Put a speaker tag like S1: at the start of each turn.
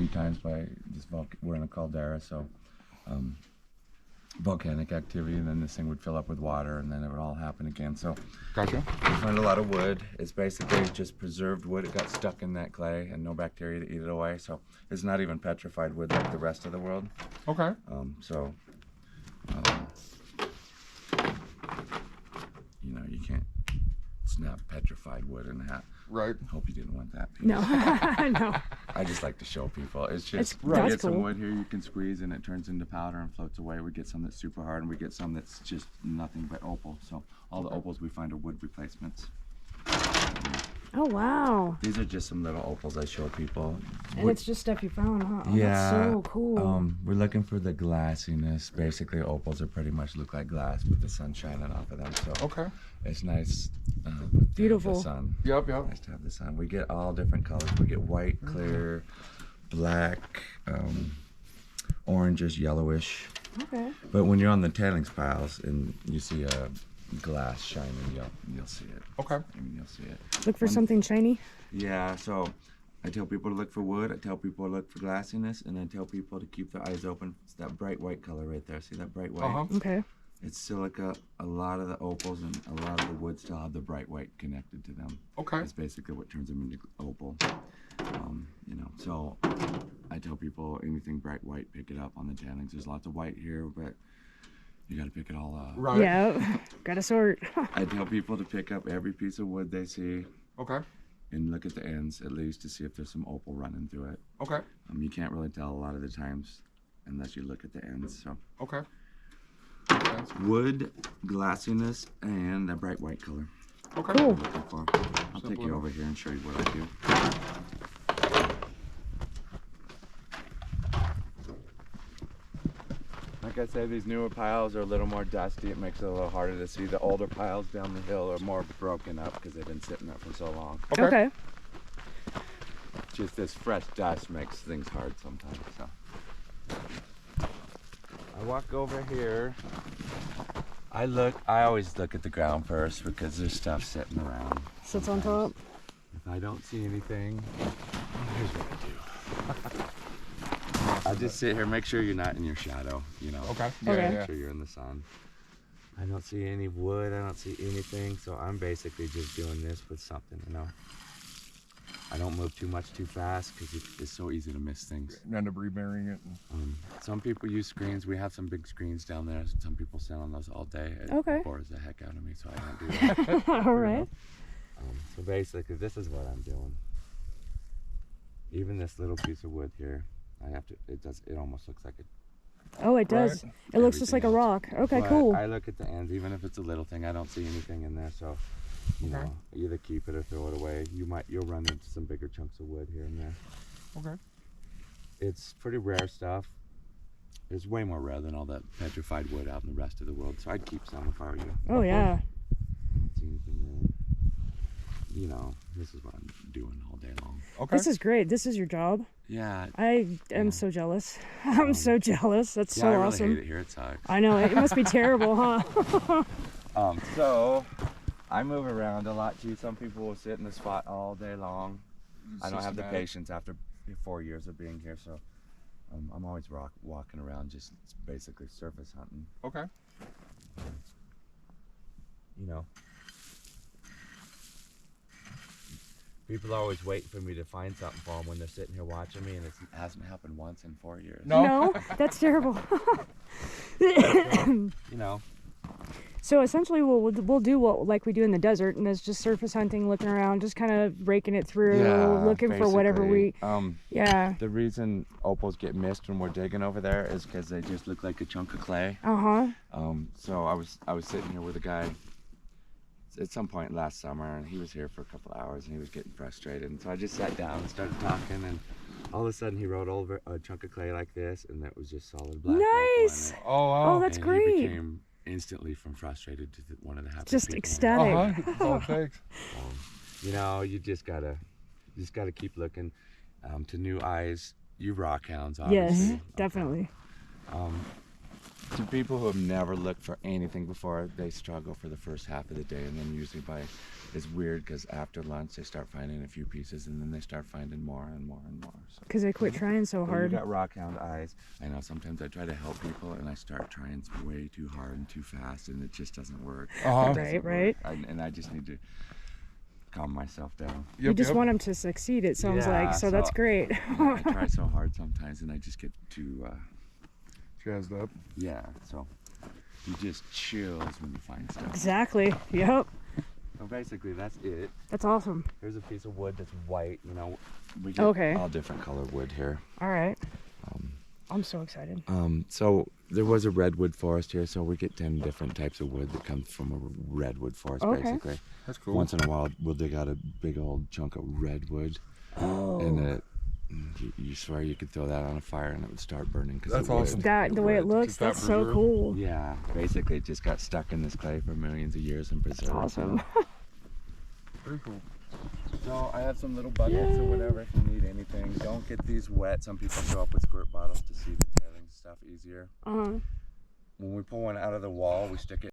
S1: few times by this we're in a caldera, so volcanic activity, and then this thing would fill up with water, and then it would all happen again. So
S2: Gotcha.
S1: we find a lot of wood. It's basically just preserved wood. It got stuck in that clay and no bacteria to eat it away. So it's not even petrified wood like the rest of the world.
S2: Okay.
S1: You know, you can't snap petrified wood in half.
S2: Right.
S1: Hope you didn't want that piece.
S3: No, no.
S1: I just like to show people. It's just,
S3: Right.
S1: we
S3: That's
S1: get some
S3: cool.
S1: wood here you can squeeze and it turns into powder and floats away. We get some that's super hard and we get some that's just nothing but opal. So all the opals we find are wood replacements.
S3: Oh, wow.
S1: These are just some little opals I show people.
S3: And it's just stuff you found, huh? Oh,
S1: Yeah.
S3: That's so cool.
S1: We're looking for the glassiness. Basically, opals are pretty much look like glass with the sun shining off of them. So
S2: Okay.
S1: it's nice. With
S3: Beautiful.
S1: The sun.
S2: Yep.
S1: Nice to have the sun. We get all different colors. We get white, clear, black, orangish, yellowish.
S3: Okay.
S1: But when you're on the tailings piles and you see a glass shining, you'll see it.
S2: Okay.
S1: I mean, you'll see it.
S3: Look for something shiny.
S1: Yeah, so I tell people to look for wood, I tell people to look for glassiness, and I tell people to keep their eyes open. It's that bright white color right there. See that bright white?
S2: Uh-huh.
S3: Okay.
S1: It's silica. A lot of the opals and a lot of the wood still have the bright white connected to them.
S2: Okay.
S1: That's basically what turns them into opal. You know, so I tell people anything bright white, pick it up on the tailings. There's lots of white here, but you got to pick it all up.
S2: Right.
S3: Yeah. Gotta sort.
S1: I tell people to pick up every piece of wood they see
S2: Okay.
S1: and look at the ends at least to see if there's some opal running through it.
S2: Okay.
S1: You can't really tell a lot of the times unless you look at the ends. So
S2: Okay.
S1: wood, glassiness, and a bright white color.
S2: Okay.
S3: Cool.
S1: I'm looking for. I'll take you over here and show you what I do. Like I said, these newer piles are a little more dusty. It makes it a little harder to see. The older piles down the hill are more broken up because they've been sitting there for so long.
S3: Okay.
S1: Just this fresh dust makes things hard sometimes. So I walk over here. I always look at the ground first because there's stuff sitting around.
S3: Sits on top.
S1: If I don't see anything, here's what I do. I just sit here, make sure you're not in your shadow, you know.
S2: Okay.
S3: Okay.
S1: Make sure you're in the sun. I don't see any wood, I don't see anything, so I'm basically just doing this with something, you know. I don't move too much too fast because it's so easy to miss things.
S2: End up reburying it.
S1: Some people use screens. We have some big screens down there. Some people sit on those all day. It
S3: Okay.
S1: bores the heck out of me, so I don't do that.
S3: All right.
S1: So basically, this is what I'm doing. Even this little piece of wood here, it almost looks like it.
S3: Oh, it does.
S2: Right.
S3: It looks just like a
S1: Everything
S3: rock. Okay,
S1: But
S3: cool.
S1: I look at the ends, even if it's a little thing, I don't see anything in there, so you
S2: Okay.
S1: know, either keep it or throw it away. You'll run into some bigger chunks of wood here and there.
S2: Okay.
S1: It's pretty rare stuff. It's way more rare than all that petrified wood out in the rest of the world, so I'd keep some if I were you.
S3: Oh, yeah.
S1: Don't see anything there. You know, this is what I'm doing all day long.
S2: Okay.
S3: This is great. This is your job.
S1: Yeah.
S3: I am so jealous. I'm so jealous. That's
S1: Yeah,
S3: so
S1: I really
S3: awesome.
S1: hate it here. It sucks.
S3: I know. It must be terrible, huh?
S1: So I move around a lot too. Some people will sit in the spot all day long. I don't have the
S2: Systematic.
S1: patience after 4 years of being here, so I'm always walking around, just basically surface hunting.
S2: Okay.
S1: You know, people are always waiting for me to find something for them when they're sitting here watching me, and it hasn't happened once in 4 years.
S2: No.
S3: That's terrible.
S1: You know,
S3: So essentially, we'll do what like we do in the desert, and it's just surface hunting, looking around, just kind of raking it through, looking for whatever we. Yeah.
S1: The reason opals get missed when we're digging over there is because they just look like a chunk of clay. So I was sitting here with a guy at some point last summer, and he was here for a couple hours, and he was getting frustrated, and so I just sat down and started talking, and all of a sudden he rolled over a chunk of clay like this, and that was just solid black.
S3: Nice.
S1: opal in it.
S2: Oh, wow.
S3: Oh, that's
S1: And
S3: great.
S1: He became instantly from frustrated to one of the happiest
S3: Just
S1: people.
S3: ecstatic.
S2: That's all it takes.
S1: You know, you just gotta keep looking to new eyes. You rock hounds, obviously.
S3: Yes, definitely.
S1: to people who have never looked for anything before, they struggle for the first half of the day, and then usually it's weird because after lunch they start finding a few pieces, and then they start finding more and more and more.
S3: Because they quit trying so hard.
S1: You got rockhound eyes. I know sometimes I try to help people and I start trying way too hard and too fast, and it just doesn't work.
S3: Right.
S1: And I just need to calm myself down.
S3: You just want them to succeed, it sounds like, so that's great.
S1: I try so hard sometimes, and I just get too
S2: jazzed up.
S1: Yeah, so you just chills when you find stuff.
S3: Exactly. Yep.
S1: So basically, that's it.
S3: That's awesome.
S1: Here's a piece of wood that's white. You know, we get all different color wood here.
S3: All right. I'm so excited.
S1: So there was a redwood forest here, so we get 10 different types of wood that comes from a redwood forest, basically.
S2: That's cool.
S1: Once in a while, we'll dig out a big old chunk of redwood, and you swear you could throw that on a fire and it would start burning.
S2: That's awesome.
S3: The way it looks, that's so cool.
S1: Yeah, basically it just got stuck in this clay for millions of years and preserved.
S3: That's awesome.
S2: Very cool.
S1: So I have some little buckets or whatever if you need anything. Don't get these wet. Some people show up with squirt bottles to see the tailings stuff easier. When we pull one out of the wall, we stick it